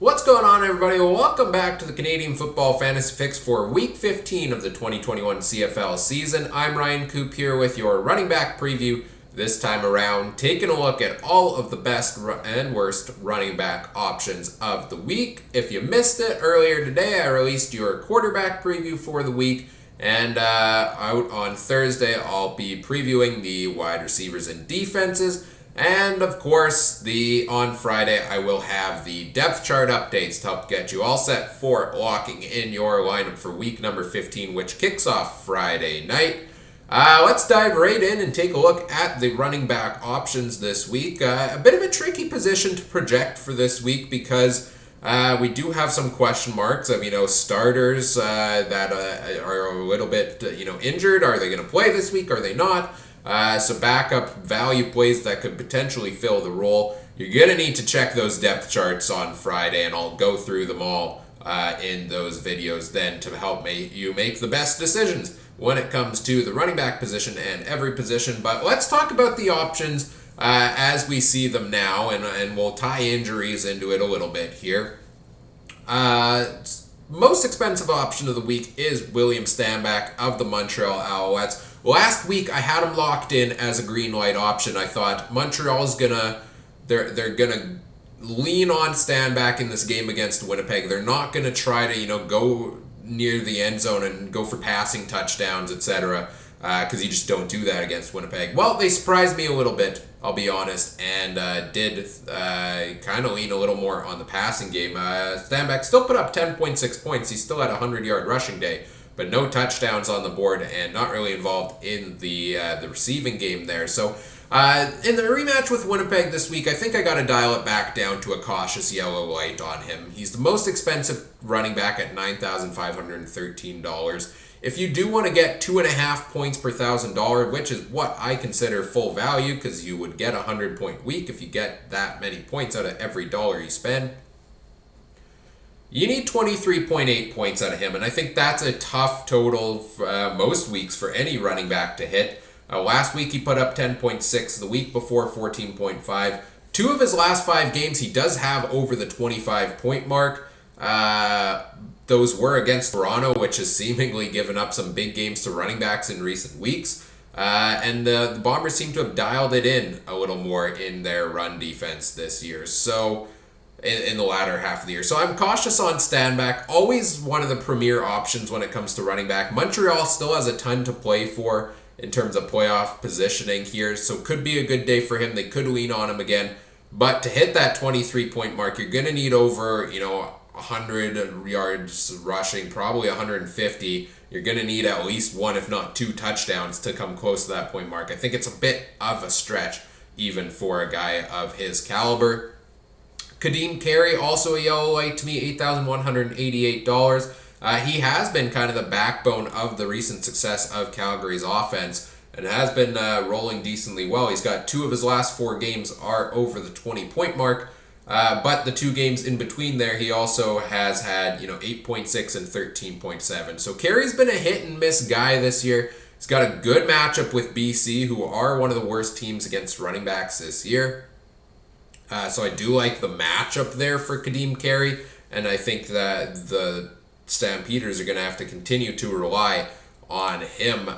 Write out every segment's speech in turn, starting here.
What's going on, everybody? Well, welcome back to the Canadian Football Fantasy Fix for Week 15 of the 2021 CFL season. I'm Ryan Coop here with your running back preview this time around, taking a look at all of the best and worst running back options of the week. If you missed it earlier today, I released your quarterback preview for the week, and out on Thursday, I'll be previewing the wide receivers and defenses. And of course, on Friday, I will have the depth chart updates to help get you all set for locking in your lineup for week number 15, which kicks off Friday night. Let's dive right in and take a look at the running back options this week. A bit of a tricky position to project for this week because we do have some question marks of, starters that are a little bit, injured. Are they going to play this week? Are they not? So backup value plays that could potentially fill the role. You're going to need to check those depth charts on Friday, and I'll go through them all in those videos then to help you make the best decisions when it comes to the running back position and every position. But let's talk about the options as we see them now, and we'll tie injuries into it a little bit here. Most expensive option of the week is William Stanback of the Montreal Alouettes. Last week, I had him locked in as a green light option. I thought Montreal's they're gonna lean on Stanback in this game against Winnipeg. They're not gonna try to, go near the end zone and go for passing touchdowns, etc. Because you just don't do that against Winnipeg. Well, they surprised me a little bit, I'll be honest, and did kind of lean a little more on the passing game. Stanback still put up 10.6 points. He still had a 100-yard rushing day, but no touchdowns on the board and not really involved in the receiving game there. So in the rematch with Winnipeg this week, I think I got to dial it back down to a cautious yellow light on him. He's the most expensive running back at $9,513. If you do want to get 2.5 points per $1,000, which is what I consider full value, because you would get a 100-point week if you get that many points out of every dollar you spend, you need 23.8 points out of him, and I think that's a tough total most weeks for any running back to hit. Last week he put up 10.6, the week before 14.5. 2 of his last 5 games he does have over the 25-point mark. Those were against Toronto, which has seemingly given up some big games to running backs in recent weeks. And the Bombers seem to have dialed it in a little more in their run defense this year. So in the latter half of the year. So I'm cautious on Stanback. Always one of the premier options when it comes to running back. Montreal still has a ton to play for in terms of playoff positioning here. So could be a good day for him. They could lean on him again. But to hit that 23-point mark, you're going to need over, 100 yards rushing, probably 150. You're going to need at least 1, if not 2 touchdowns to come close to that point mark. I think it's a bit of a stretch even for a guy of his caliber. Kadeem Carey, also a yellow light to me, $8,188. He has been kind of the backbone of the recent success of Calgary's offense and has been rolling decently well. He's got 2 of his last 4 games are over the 20-point mark. But the 2 games in between there, he also has had, 8.6 and 13.7. So Carey's been a hit and miss guy this year. He's got a good matchup with BC, who are one of the worst teams against running backs this year. So I do like the matchup there for Kadeem Carey, and I think that the Stampeders are going to have to continue to rely on him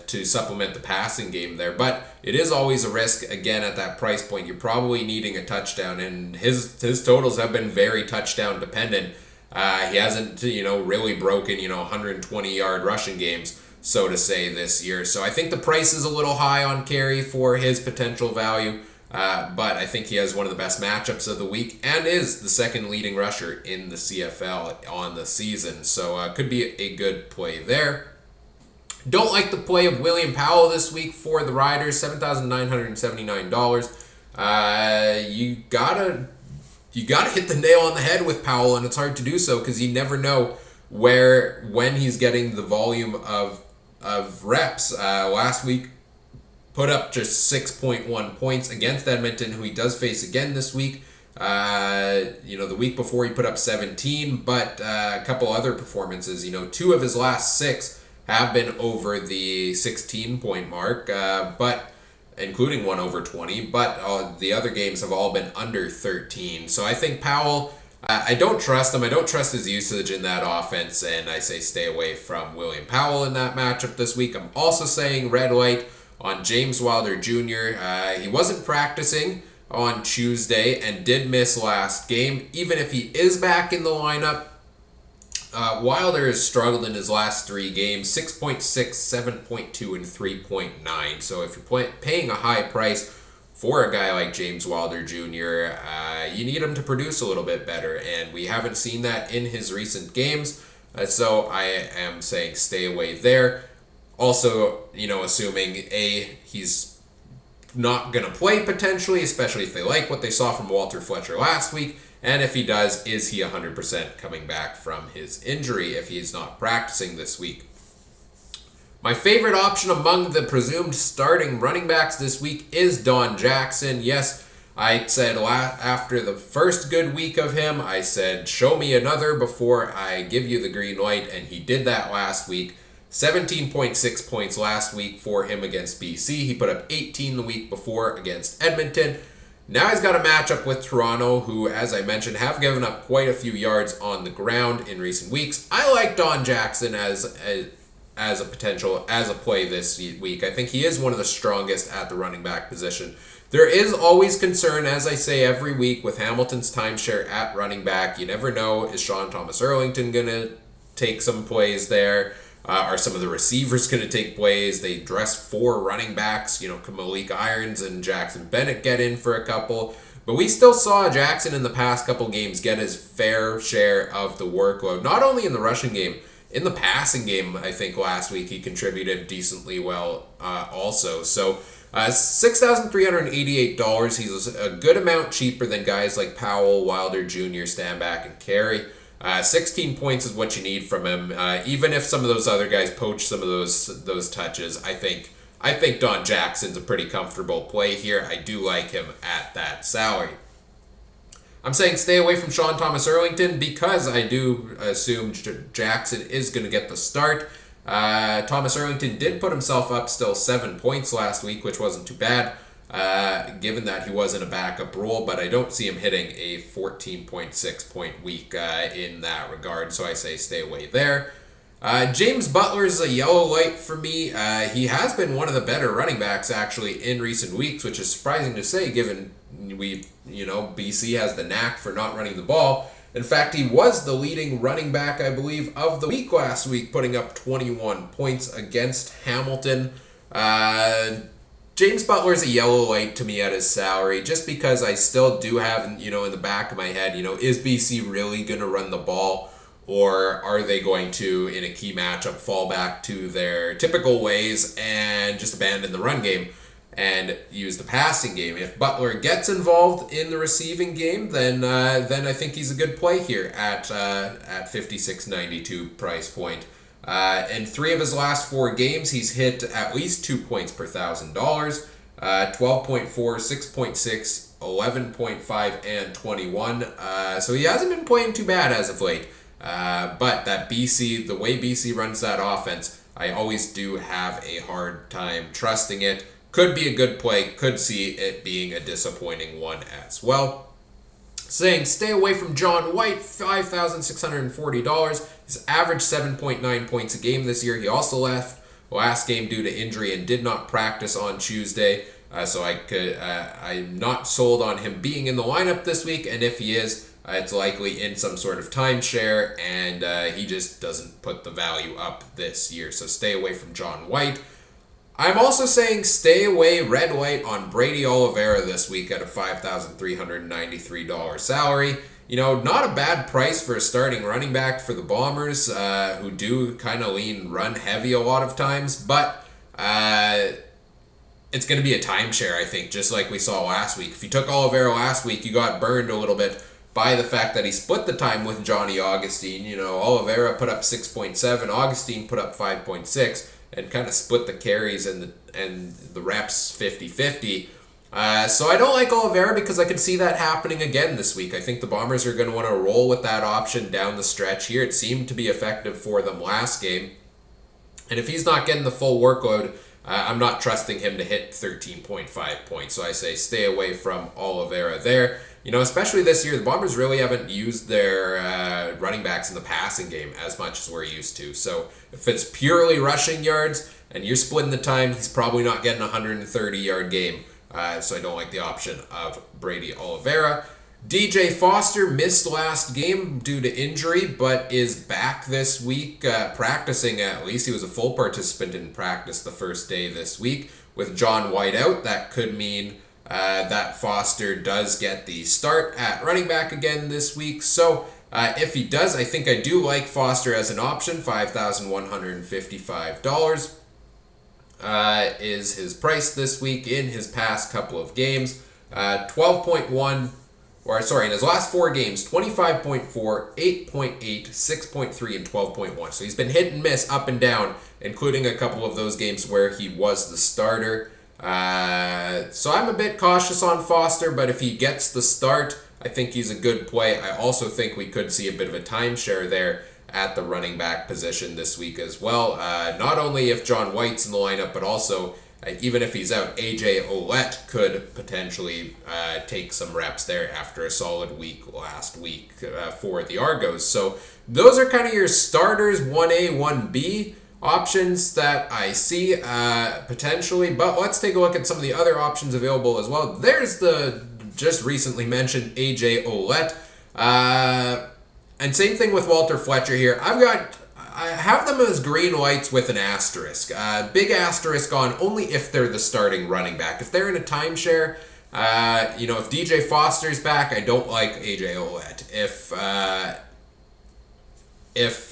to supplement the passing game there. But it is always a risk, again, at that price point. You're probably needing a touchdown, and his totals have been very touchdown dependent. He hasn't, really broken, 120-yard rushing games, so to say, this year. So I think the price is a little high on Carey for his potential value. But I think he has one of the best matchups of the week and is the second leading rusher in the CFL on the season. So could be a good play there. Don't like the play of William Powell this week for the Riders, $7,979. You gotta hit the nail on the head with Powell, and it's hard to do so because you never know when he's getting the volume of reps. Last week, put up just 6.1 points against Edmonton, who he does face again this week. The week before he put up 17, but a couple other performances. 2 of his last 6 have been over the 16-point mark, but including one over 20, but the other games have all been under 13. So I think Powell I don't trust him. I don't trust his usage in that offense, and I say stay away from William Powell in that matchup this week. I'm also saying red light on James Wilder Jr. He wasn't practicing on Tuesday and did miss last game. Even if he is back in the lineup, Wilder has struggled in his last 3 games, 6.6, 7.2, and 3.9. So if you're paying a high price for a guy like James Wilder Jr., you need him to produce a little bit better, and we haven't seen that in his recent games. So I am saying stay away there. Also, assuming he's not going to play potentially, especially if they like what they saw from Walter Fletcher last week. And if he does, is he 100% coming back from his injury if he's not practicing this week? My favorite option among the presumed starting running backs this week is Don Jackson. Yes, I said after the first good week of him, I said, show me another before I give you the green light, and he did that last week. 17.6 points last week for him against BC. He put up 18 the week before against Edmonton. Now he's got a matchup with Toronto, who, as I mentioned, have given up quite a few yards on the ground in recent weeks. I like Don Jackson as a potential, as a play this week. I think he is one of the strongest at the running back position. There is always concern, as I say every week, with Hamilton's timeshare at running back. You never know, is Sean Thomas Erlington going to take some plays there? Are some of the receivers going to take plays? They dress 4 running backs. Can Malik Irons and Jackson Bennett get in for a couple? But we still saw Jackson in the past couple games get his fair share of the workload, not only in the rushing game, in the passing game. I think last week he contributed decently well also. So $6,388. He's a good amount cheaper than guys like Powell, Wilder Jr., Stanback, and Carey. 16 points is what you need from him. Even if some of those other guys poach some of those touches, I think Don Jackson's a pretty comfortable play here. I do like him at that salary. I'm saying stay away from Sean Thomas Erlington because I do assume Jackson is going to get the start. Thomas Erlington did put himself up still 7 points last week, which wasn't too bad, given that he was in a backup role, but I don't see him hitting a 14.6 point week in that regard, so I say stay away there. James Butler is a yellow light for me. He has been one of the better running backs actually in recent weeks, which is surprising to say given BC has the knack for not running the ball. In fact, he was the leading running back, I believe, of the week last week, putting up 21 points against Hamilton. James Butler is a yellow light to me at his salary, just because I still do have, in the back of my head, is BC really going to run the ball, or are they going to, in a key matchup, fall back to their typical ways and just abandon the run game and use the passing game? If Butler gets involved in the receiving game, then I think he's a good play here at $56.92 price point. In 3 of his last 4 games, he's hit at least 2 points per $1,000. 12.4, 6.6, 11.5, and 21. So he hasn't been playing too bad as of late. But the way BC runs that offense, I always do have a hard time trusting it. Could be a good play, could see it being a disappointing one as well. Saying stay away from John White, $5,640. He's averaged 7.9 points a game this year. He also left last game due to injury and did not practice on Tuesday. So I'm not sold on him being in the lineup this week, and if he is, it's likely in some sort of timeshare, and he just doesn't put the value up this year. So stay away from John White. I'm also saying stay away red light on Brady Oliveira this week at a $5,393 salary. Not a bad price for a starting running back for the Bombers, who do kind of lean run heavy a lot of times, but it's going to be a timeshare, I think, just like we saw last week. If you took Oliveira last week, you got burned a little bit by the fact that he split the time with Johnny Augustine. Oliveira put up 6.7, Augustine put up 5.6, and kind of split the carries and the reps 50-50. So I don't like Oliveira because I could see that happening again this week. I think the Bombers are going to want to roll with that option down the stretch here. It seemed to be effective for them last game. And if he's not getting the full workload, I'm not trusting him to hit 13.5 points. So I say stay away from Oliveira there. especially this year, the Bombers really haven't used their running backs in the passing game as much as we're used to. So if it's purely rushing yards and you're splitting the time, he's probably not getting a 130-yard game. So I don't like the option of Brady Oliveira. DJ Foster missed last game due to injury, but is back this week practicing at least. He was a full participant in practice the first day this week. With John White out, that could mean that Foster does get the start at running back again this week. So if he does, I think I do like Foster as an option. $5,155 is his price this week in his past couple of games. 12.1. In his last 4 games, 25.4, 8.8, 6.3, and 12.1. So he's been hit and miss up and down, including a couple of those games where he was the starter. So I'm a bit cautious on Foster, but if he gets the start, I think he's a good play. I also think we could see a bit of a timeshare there at the running back position this week as well. Not only if John White's in the lineup, but also even if he's out, AJ Ouellette could potentially take some reps there after a solid week last week for the Argos. So those are kind of your starters, 1A, 1B options that I see potentially. But let's take a look at some of the other options available as well. There's the just recently mentioned AJ Ouellette. And same thing with Walter Fletcher here. I have them as green lights with an asterisk. Big asterisk on only if they're the starting running back. If they're in a timeshare, if DJ Foster's back, I don't like AJ Ouellette. If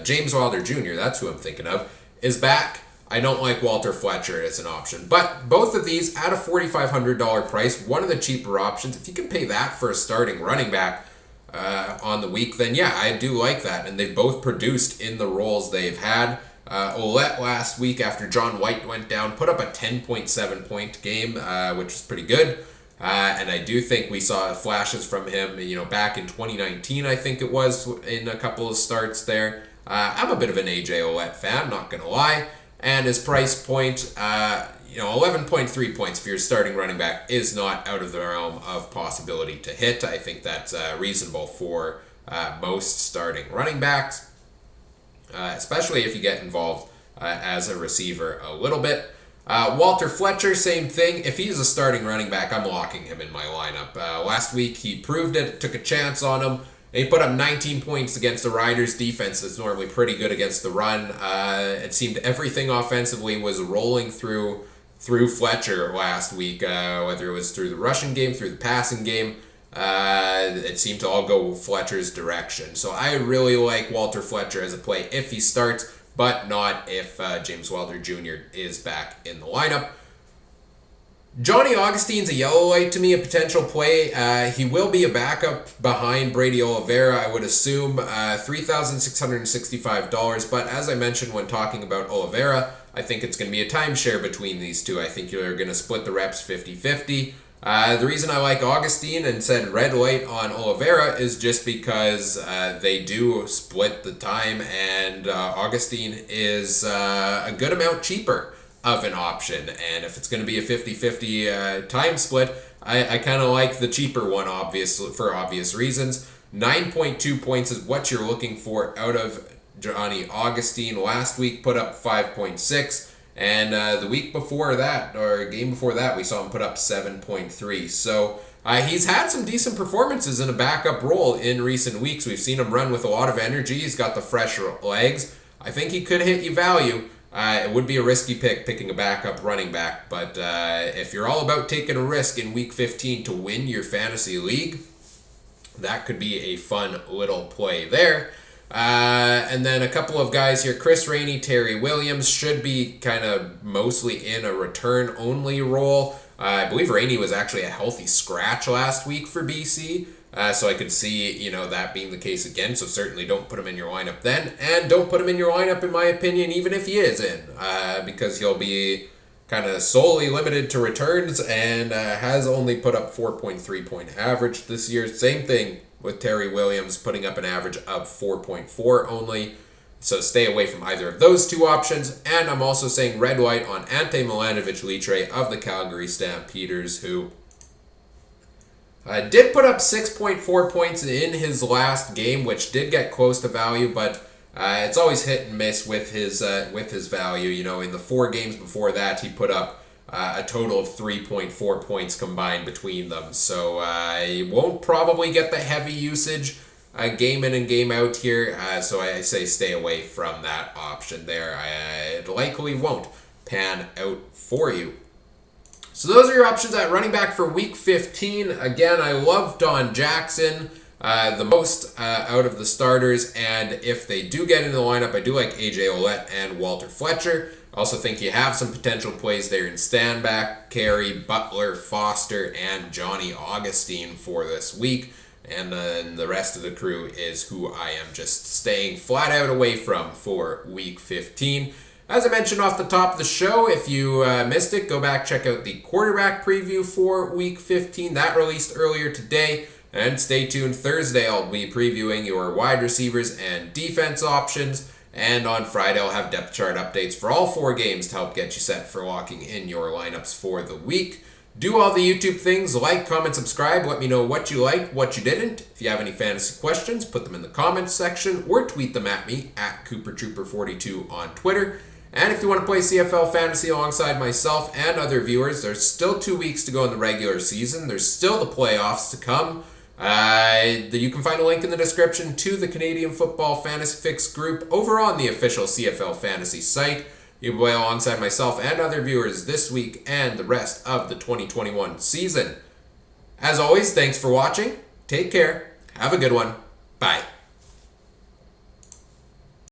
James Wilder Jr., that's who I'm thinking of, is back, I don't like Walter Fletcher as an option. But both of these at a $4,500 price, one of the cheaper options. If you can pay that for a starting running back on the week, then yeah, I do like that. And they've both produced in the roles they've had. Ouellette last week after John White went down put up a 10.7 point game, which was pretty good. And I do think we saw flashes from him, back in 2019, I think it was, in a couple of starts there. I'm a bit of an AJ Ouellette fan, not going to lie. And his price point, 11.3 points for your starting running back is not out of the realm of possibility to hit. I think that's reasonable for most starting running backs, especially if you get involved as a receiver a little bit. Walter Fletcher, same thing. If he's a starting running back, I'm locking him in my lineup. Last week, he proved it, took a chance on him. He put up 19 points against the Riders' defense that's normally pretty good against the run. It seemed everything offensively was rolling through Fletcher last week, whether it was through the rushing game, through the passing game. It seemed to all go Fletcher's direction. So I really like Walter Fletcher as a play if he starts, but not if James Wilder Jr. is back in the lineup. Johnny Augustine's a yellow light to me, a potential play. He will be a backup behind Brady Oliveira, I would assume. $3,665, but as I mentioned when talking about Oliveira, I think it's going to be a timeshare between these two. I think you're going to split the reps 50-50. The reason I like Augustine and said red light on Oliveira is just because they do split the time, and Augustine is a good amount cheaper of an option. And if it's going to be a 50-50 time split, I kind of like the cheaper one, obviously, for obvious reasons. 9.2 points is what you're looking for out of Johnny Augustine. Last week put up 5.6. And the week before that, or game before that, we saw him put up 7.3. So he's had some decent performances in a backup role in recent weeks. We've seen him run with a lot of energy. He's got the fresh legs. I think he could hit you value. It would be a risky pick picking a backup running back. But if you're all about taking a risk in week 15 to win your fantasy league, that could be a fun little play there. And then a couple of guys here, Chris Rainey, Terry Williams, should be kind of mostly in a return-only role. I believe Rainey was actually a healthy scratch last week for BC, so I could see, that being the case again, so certainly don't put him in your lineup then, and don't put him in your lineup, in my opinion, even if he is in, because he'll be kind of solely limited to returns and has only put up 4.3 point average this year. Same thing with Terry Williams, putting up an average of 4.4 only. So stay away from either of those two options. And I'm also saying red light on Ante Milanovic-Litre of the Calgary Stampeders, who Did put up 6.4 points in his last game, which did get close to value, but it's always hit and miss with his value. You know, in the 4 games before that, he put up a total of 3.4 points combined between them. So he won't probably get the heavy usage game in and game out here. So I say stay away from that option there. It likely won't pan out for you. So those are your options at running back for Week 15. Again, I love Don Jackson the most out of the starters, and if they do get into the lineup, I do like AJ Ouellette and Walter Fletcher. I also think you have some potential plays there in Stanback, Carey, Butler, Foster, and Johnny Augustine for this week. And then the rest of the crew is who I am just staying flat out away from for Week 15. As I mentioned off the top of the show, if you missed it, go back, check out the quarterback preview for Week 15. That released earlier today. And stay tuned Thursday, I'll be previewing your wide receivers and defense options. And on Friday, I'll have depth chart updates for all 4 games to help get you set for locking in your lineups for the week. Do all the YouTube things, like, comment, subscribe. Let me know what you liked, what you didn't. If you have any fantasy questions, put them in the comments section or tweet them at me at CooperTrooper42 on Twitter. And if you want to play CFL Fantasy alongside myself and other viewers, there's still 2 weeks to go in the regular season. There's still the playoffs to come. You can find a link in the description to the Canadian Football Fantasy Fix group over on the official CFL Fantasy site. You can play alongside myself and other viewers this week and the rest of the 2021 season. As always, thanks for watching. Take care. Have a good one. Bye.